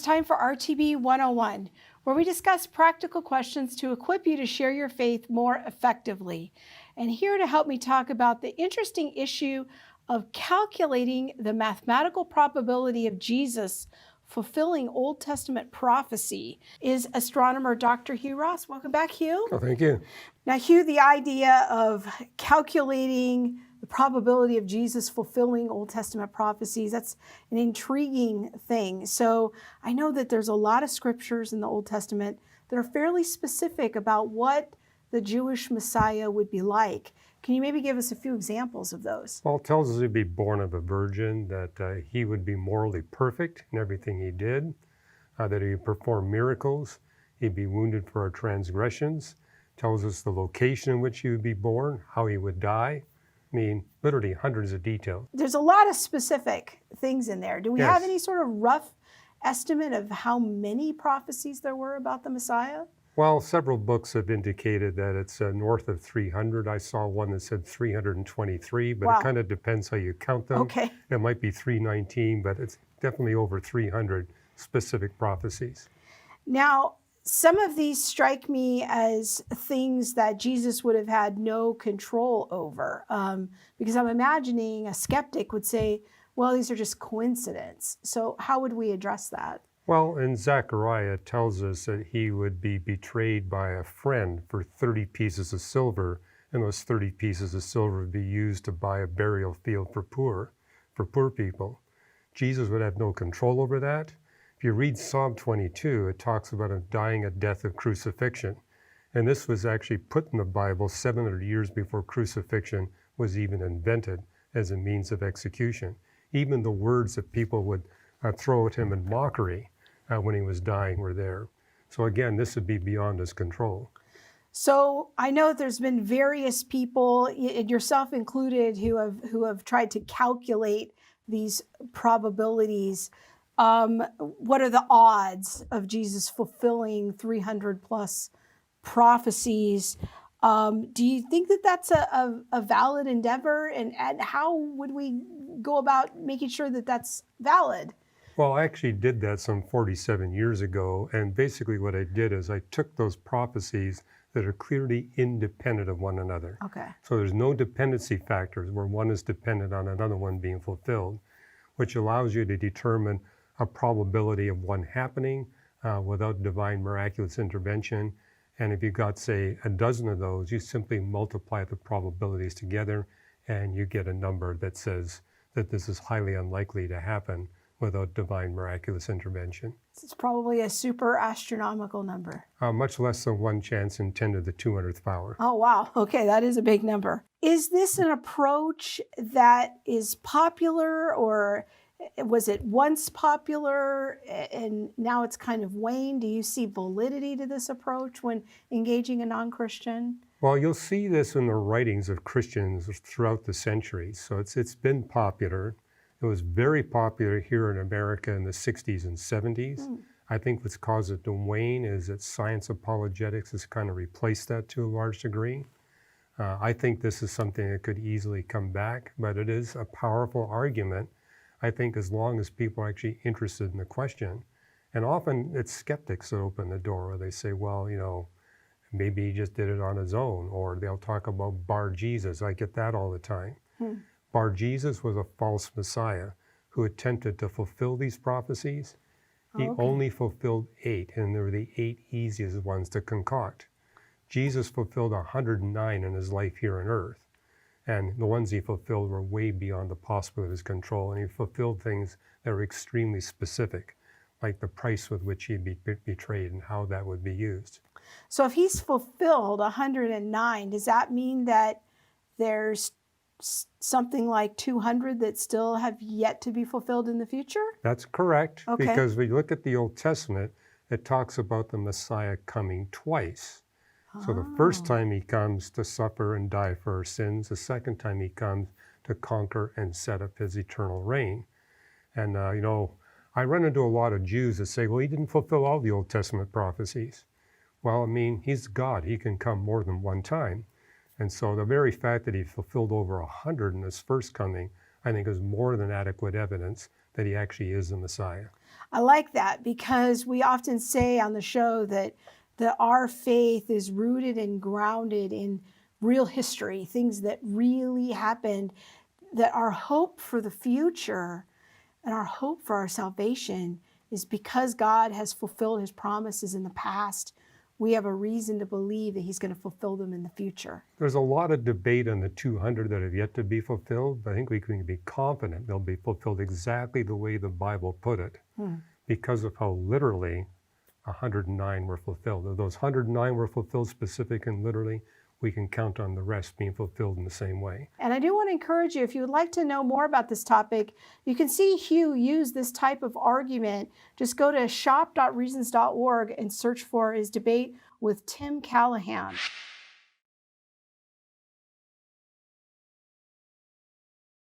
time for RTB 101, where we discuss practical questions to equip you to share your faith more effectively. And here to help me talk about the interesting issue of calculating the mathematical probability of Jesus fulfilling Old Testament prophecy is astronomer Dr. Hugh Ross. Welcome back, Hugh. Oh, thank you. Now, Hugh, the idea of calculating the probability of Jesus fulfilling Old Testament prophecies, that's an intriguing thing. So I know that there's a lot of scriptures in the Old Testament that are fairly specific about what the Jewish Messiah would be like. Can you maybe give us a few examples of those? Well, it tells us he'd be born of a virgin, that he would be morally perfect in everything he did, that he would perform miracles, he'd be wounded for our transgressions, tells us the location in which he would be born, how he would die. I mean, literally hundreds of details. There's a lot of specific things in there. Do we Yes. have any sort of rough estimate of how many prophecies there were about the Messiah? Well, several books have indicated that it's north of 300. I saw one that said 323, but Wow. it kind of depends how you count them. Okay. It might be 319, but it's definitely over 300 specific prophecies. Now, some of these strike me as things that Jesus would have had no control over, because I'm imagining a skeptic would say, well, these are just coincidence. So how would we address that? Well, in Zechariah, it tells us that he would be betrayed by a friend for 30 pieces of silver, and those 30 pieces of silver would be used to buy a burial field for poor people. Jesus would have no control over that. If you read Psalm 22, it talks about him dying a death of crucifixion. And this was actually put in the Bible 700 years before crucifixion was even invented as a means of execution. Even the words that people would throw at him in mockery when he was dying were there. So again, this would be beyond his control. So I know there's been various people, yourself included, who have tried to calculate these probabilities. What are the odds of Jesus fulfilling 300 plus prophecies? Do you think that that's a valid endeavor? And how would we go about making sure that that's valid? Well, I actually did that some 47 years ago. And basically what I did is I took those prophecies that are clearly independent of one another. Okay. So there's no dependency factors where one is dependent on another one being fulfilled, which allows you to determine a probability of one happening without divine miraculous intervention. And if you got, say, a dozen of those, you simply multiply the probabilities together and you get a number that says that this is highly unlikely to happen without divine miraculous intervention. It's probably a super astronomical number. Much less than 1 chance in 10 to the 200th power. Oh, wow. Okay, that is a big number. Is this an approach that is popular, or was it once popular and now it's kind of waned? Do you see validity to this approach when engaging a non-Christian? Well, you'll see this in the writings of Christians throughout the centuries. So it's been popular. It was very popular here in America in the 60s and 70s. I think what's caused it to wane is that science apologetics has kind of replaced that to a large degree. I think this is something that could easily come back, but it is a powerful argument, I think, as long as people are actually interested in the question. And often it's skeptics that open the door, where they say, well, you know, maybe he just did it on his own, or they'll talk about Bar Jesus. I get that all the time. Bar Jesus was a false Messiah who attempted to fulfill these prophecies. He only fulfilled 8, and they were the 8 easiest ones to concoct. Jesus fulfilled 109 in his life here on earth, and the ones he fulfilled were way beyond the possibility of his control, and he fulfilled things that were extremely specific, like the price with which he'd be betrayed and how that would be used. So if he's fulfilled 109, does that mean that there's something like 200 that still have yet to be fulfilled in the future? That's correct, Okay. because we look at the Old Testament, it talks about the Messiah coming twice. So the first time he comes to suffer and die for our sins, the second time he comes to conquer and set up his eternal reign. And, you know, I run into a lot of Jews that say, well, he didn't fulfill all the Old Testament prophecies. Well, I mean, he's God. He can come more than one time. And so the very fact that he fulfilled over 100 in his first coming, I think is more than adequate evidence that he actually is the Messiah. I like that because we often say on the show that our faith is rooted and grounded in real history, things that really happened, that our hope for the future and our hope for our salvation is because God has fulfilled his promises in the past. We have a reason to believe that he's going to fulfill them in the future. There's a lot of debate on the 200 that have yet to be fulfilled, but I think we can be confident they'll be fulfilled exactly the way the Bible put it because of how literally 109 were fulfilled. If those 109 were fulfilled specific and literally, we can count on the rest being fulfilled in the same way. And I do want to encourage you, if you would like to know more about this topic, you can see Hugh use this type of argument. Just go to shop.reasons.org and search for his debate with Tim Callahan.